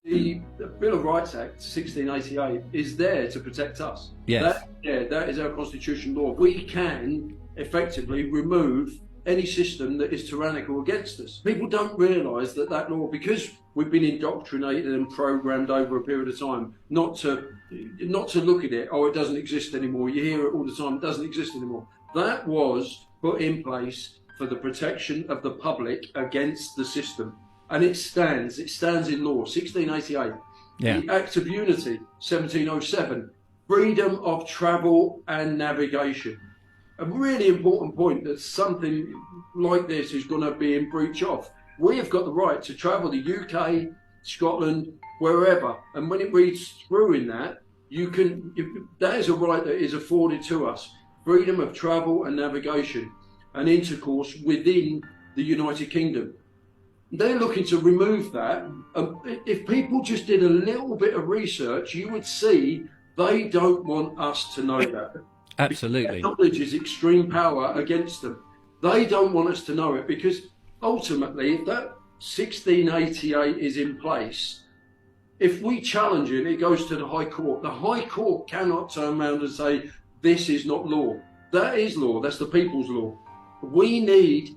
The Bill of Rights Act 1688 is there to protect us. Yes. That is our constitutional law. We can effectively remove any system that is tyrannical against us. People don't realise that law, because we've been indoctrinated and programmed over a period of time not to look at it. Oh, it doesn't exist anymore. You hear it all the time. It doesn't exist anymore. That was put in place for the protection of the public against the system. And it stands in law, 1688. Yeah. The Act of Unity, 1707. Freedom of travel and navigation. A really important point that something like this is going to be in breach of. We have got the right to travel the UK, Scotland, wherever. And when it reads through in that, that is a right that is afforded to us. Freedom of travel and navigation and intercourse within the United Kingdom. They're looking to remove that. If people just did a little bit of research, you would see they don't want us to know that. Absolutely. Knowledge is extreme power against them. They don't want us to know it, because ultimately, if that 1688 is in place, if we challenge it, it goes to the High Court. The High Court cannot turn around and say, this is not law. That is law. That's the people's law. We need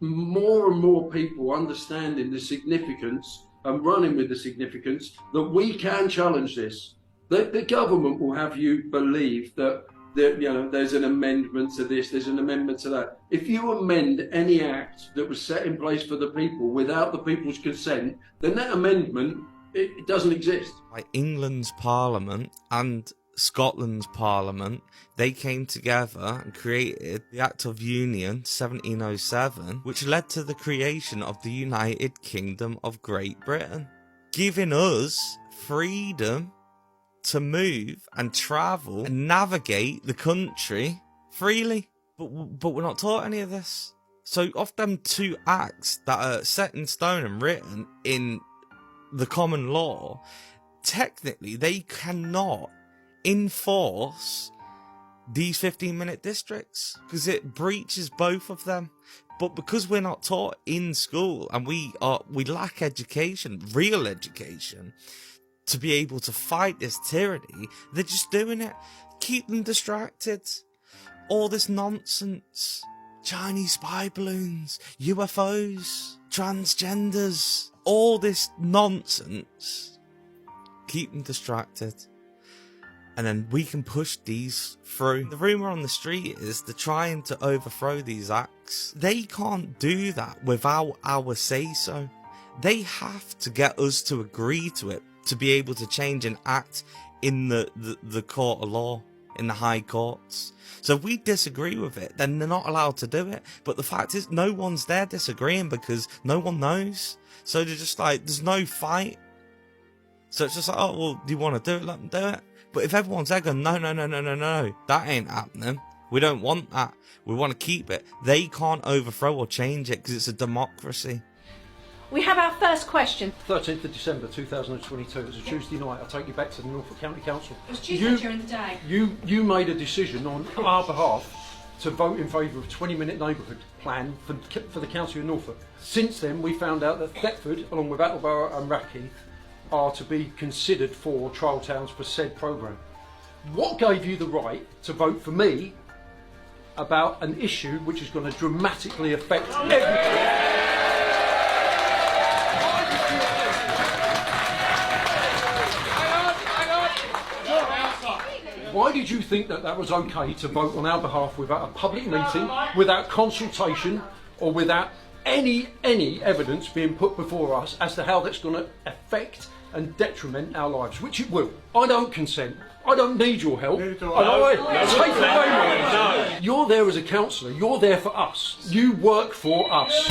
more and more people understanding the significance and running with the significance that we can challenge this. The government will have you believe that there's an amendment to this, there's an amendment to that. If you amend any act that was set in place for the people without the people's consent, then that amendment, it doesn't exist. Like England's Parliament and Scotland's Parliament, they came together and created the Act of Union 1707, which led to the creation of the United Kingdom of Great Britain, giving us freedom to move and travel and navigate the country freely. But we're not taught any of this. So of them two acts that are set in stone and written in the common law, technically they cannot enforce these 15-minute districts because it breaches both of them. But because we're not taught in school and we lack education, real education, to be able to fight this tyranny, they're just doing it. Keep them distracted. All this nonsense. Chinese spy balloons, UFOs, transgenders, all this nonsense. Keep them distracted. And then we can push these through. The rumour on the street is they're trying to overthrow these acts. They can't do that without our say-so. They have to get us to agree to it to be able to change an act in the court of law, in the high courts. So if we disagree with it, then they're not allowed to do it. But the fact is, no one's there disagreeing because no one knows. So they're just like, there's no fight. So it's just like, oh, well, do you want to do it? Let them do it. But if everyone's there going, no, that ain't happening. We don't want that. We want to keep it. They can't overthrow or change it because it's a democracy. We have our first question. 13th of December 2022, it was a Tuesday night. I'll take you back to the Norfolk County Council. It was Tuesday during the day. You made a decision on our behalf to vote in favour of a 20-minute neighbourhood plan for the County of Norfolk. Since then, we found out that Thetford, along with Attleborough and Rackie, are to be considered for trial towns for said programme. What gave you the right to vote for me about an issue which is going to dramatically affect everything? Why did you think that was okay to vote on our behalf without a public meeting, without consultation, or without any evidence being put before us as to how that's going to affect and detriment our lives, which it will? I don't consent. I don't need your help. Take away. You're there as a councillor. You're there for us. You work for us.